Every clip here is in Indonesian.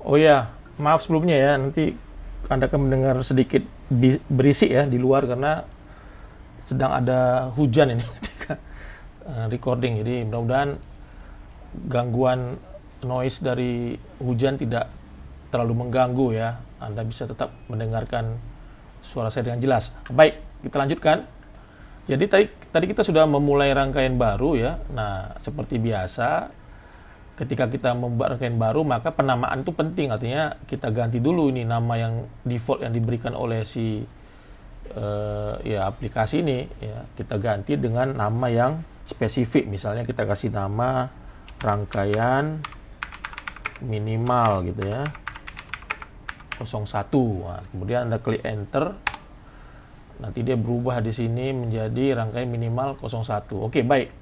Oh ya, maaf sebelumnya ya, nanti Anda akan mendengar sedikit berisik ya di luar karena sedang ada hujan ini ketika recording. Jadi mudah-mudahan gangguan noise dari hujan tidak terlalu mengganggu ya. Anda bisa tetap mendengarkan suara saya dengan jelas. Baik, kita lanjutkan. Jadi tadi kita sudah memulai rangkaian baru ya. Nah, seperti biasa, ketika kita membuat rangkaian baru, maka penamaan itu penting. Artinya kita ganti dulu ini nama yang default yang diberikan oleh si ya aplikasi ini. Ya, kita ganti dengan nama yang spesifik. Misalnya kita kasih nama rangkaian minimal gitu ya. 01. Nah, kemudian Anda klik enter. Nanti dia berubah di sini menjadi rangkaian minimal 01. Oke, baik.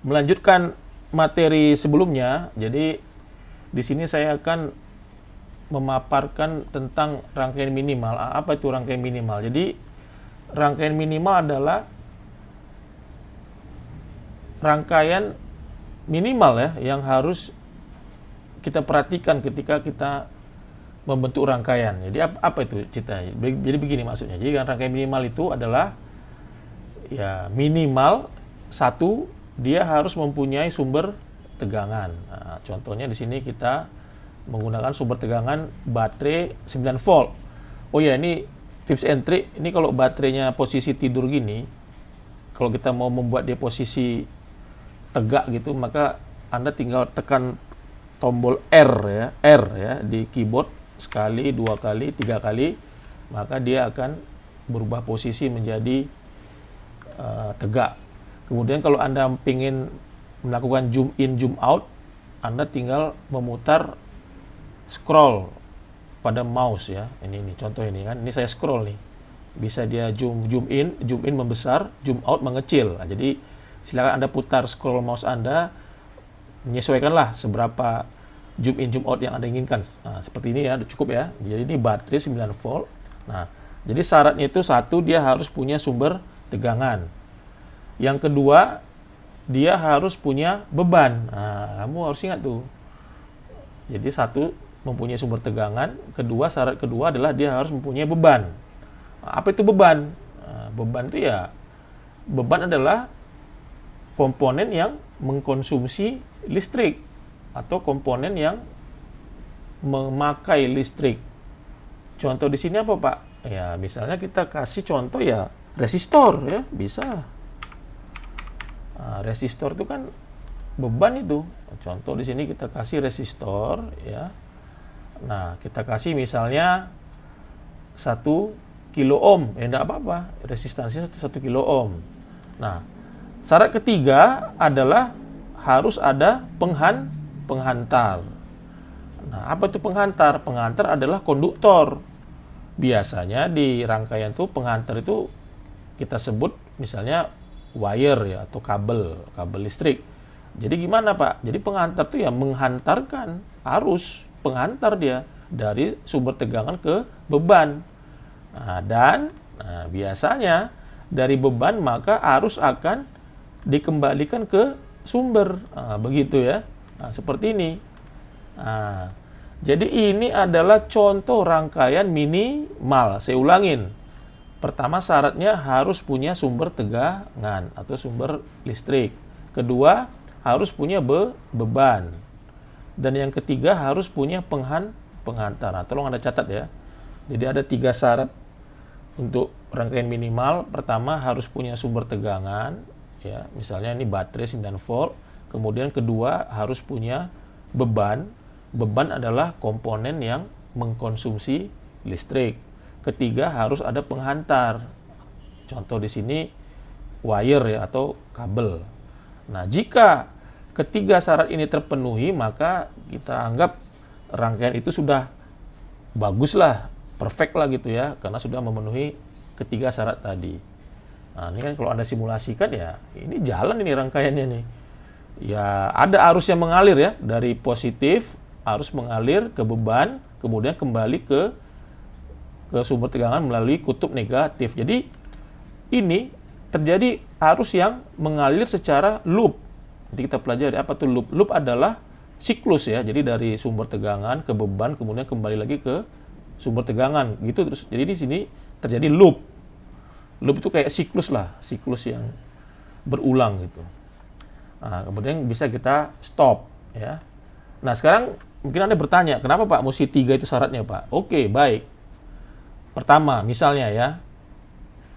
Melanjutkan materi sebelumnya, jadi di sini saya akan memaparkan tentang rangkaian minimal. Apa itu rangkaian minimal? Jadi rangkaian minimal adalah rangkaian minimal ya yang harus kita perhatikan ketika kita membentuk rangkaian. Jadi apa itu ceritanya? Jadi begini maksudnya. Jadi rangkaian minimal itu adalah ya minimal satu, dia harus mempunyai sumber tegangan. Nah, contohnya di sini kita menggunakan sumber tegangan baterai 9 volt. Oh ya, ini tips and trick. Ini kalau baterainya posisi tidur gini, kalau kita mau membuat dia posisi tegak gitu, maka Anda tinggal tekan tombol R ya di keyboard sekali, dua kali, tiga kali, maka dia akan berubah posisi menjadi tegak. Kemudian kalau Anda ingin melakukan zoom in, zoom out, Anda tinggal memutar scroll pada mouse ya. Ini contoh ini kan. Ini saya scroll nih. Bisa dia zoom in membesar, zoom out mengecil. Nah, jadi silakan Anda putar scroll mouse Anda, menyesuaikanlah seberapa zoom in, zoom out yang Anda inginkan. Nah, seperti ini ya, cukup ya. Jadi ini baterai 9 volt. Nah, jadi syaratnya itu satu, dia harus punya sumber tegangan. Yang kedua, dia harus punya beban. Nah, kamu harus ingat tuh. Jadi satu, mempunyai sumber tegangan. Kedua, syarat kedua adalah dia harus mempunyai beban. Nah, apa itu beban? Nah, beban itu ya, beban adalah komponen yang mengkonsumsi listrik atau komponen yang memakai listrik. Contoh di sini apa, Pak? Ya, misalnya kita kasih contoh ya resistor ya, bisa. Nah, resistor itu kan beban itu. Contoh di sini kita kasih resistor ya. Nah, kita kasih misalnya 1 kilo ohm. Ya enggak apa-apa. Resistansinya 1 kilo ohm. Nah, syarat ketiga adalah harus ada penghantar. Nah, apa itu penghantar? Penghantar adalah konduktor. Biasanya di rangkaian itu penghantar itu kita sebut misalnya wire ya atau kabel listrik. Jadi gimana, Pak? Jadi penghantar itu ya menghantarkan arus, penghantar dia dari sumber tegangan ke beban. Nah, dan biasanya dari beban maka arus akan dikembalikan ke sumber. Nah, begitu ya. Nah, seperti ini. Nah, jadi ini adalah contoh rangkaian minimal. Saya ulangin. Pertama, syaratnya harus punya sumber tegangan atau sumber listrik. Kedua, harus punya beban. Dan yang ketiga, harus punya penghantar. Nah, tolong Anda catat ya. Jadi ada 3 syarat untuk rangkaian minimal. Pertama, harus punya sumber tegangan. Ya, misalnya ini baterai 9 volt. Kemudian kedua, harus punya beban. Beban adalah komponen yang mengkonsumsi listrik. Ketiga, harus ada penghantar. Contoh di sini wire ya atau kabel. Nah, jika ketiga syarat ini terpenuhi, maka kita anggap rangkaian itu sudah bagus lah, perfect lah gitu ya, karena sudah memenuhi ketiga syarat tadi. Nah, ini kan kalau Anda simulasikan ya, ini jalan ini rangkaiannya nih. Ya, ada arus yang mengalir ya, dari positif, arus mengalir ke beban, kemudian kembali ke sumber tegangan melalui kutub negatif. Jadi, ini terjadi arus yang mengalir secara loop. Nanti kita pelajari apa tuh loop. Loop adalah siklus ya. Jadi dari sumber tegangan ke beban, kemudian kembali lagi ke sumber tegangan gitu terus. Jadi di sini terjadi loop. Loop itu kayak siklus lah, siklus yang berulang gitu. Nah, kemudian bisa kita stop ya. Nah, sekarang mungkin Anda bertanya, kenapa Pak mesti 3 itu syaratnya Pak? Oke, baik. Pertama, misalnya ya,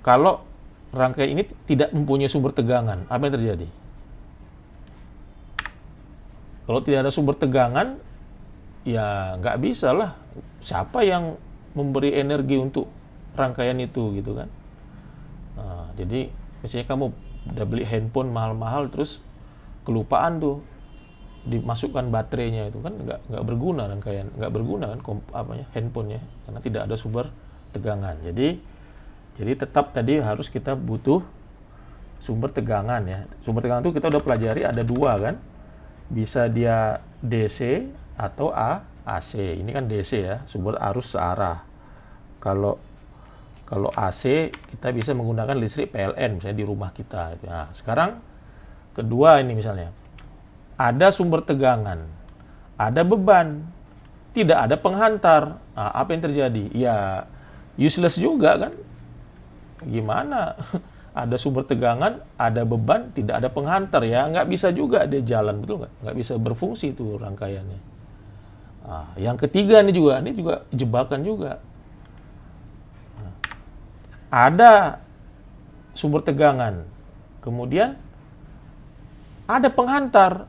kalau rangkaian ini tidak mempunyai sumber tegangan, apa yang terjadi? Kalau tidak ada sumber tegangan, ya nggak bisa lah. Siapa yang memberi energi untuk rangkaian itu gitu kan? Nah, jadi misalnya kamu udah beli handphone mahal-mahal terus kelupaan tuh dimasukkan baterainya itu kan nggak berguna rangkaian, nggak berguna kan handphonenya karena tidak ada sumber tegangan. Jadi tetap tadi harus kita butuh sumber tegangan ya. Sumber tegangan itu kita udah pelajari ada 2 kan. Bisa dia DC atau AC. Ini kan DC ya, sumber arus searah. Kalau AC kita bisa menggunakan listrik PLN misalnya di rumah kita. Nah, sekarang kedua ini misalnya ada sumber tegangan, ada beban, tidak ada penghantar. Nah, apa yang terjadi? Ya useless juga kan? Gimana? Ada sumber tegangan, ada beban, tidak ada penghantar ya, nggak bisa juga dia jalan, betul nggak? Nggak bisa berfungsi itu rangkaiannya. Nah, yang ketiga ini juga jebakan juga. Nah, ada sumber tegangan, kemudian ada penghantar,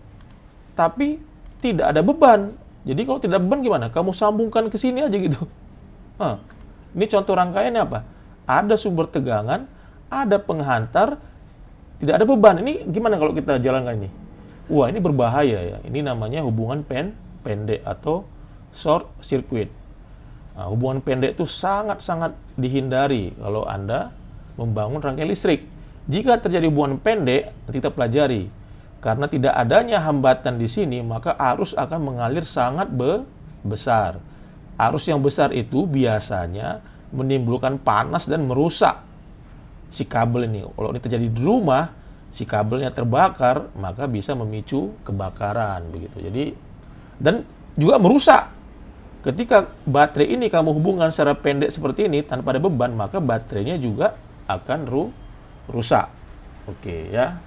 tapi tidak ada beban. Jadi kalau tidak beban gimana? Kamu sambungkan ke sini aja gitu. Nah, ini contoh rangkaiannya apa? Ada sumber tegangan, ada penghantar, tidak ada beban. Ini gimana kalau kita jalankan ini? Wah, ini berbahaya ya. Ini namanya hubungan pendek atau short circuit. Nah, hubungan pendek itu sangat-sangat dihindari kalau Anda membangun rangkaian listrik. Jika terjadi hubungan pendek, nanti kita pelajari. Karena tidak adanya hambatan di sini, maka arus akan mengalir sangat besar. Arus yang besar itu biasanya menimbulkan panas dan merusak si kabel ini. Kalau ini terjadi di rumah, si kabelnya terbakar, maka bisa memicu kebakaran begitu. Jadi dan juga merusak. Ketika baterai ini kamu hubungkan secara pendek seperti ini tanpa ada beban, maka baterainya juga akan rusak. Oke ya.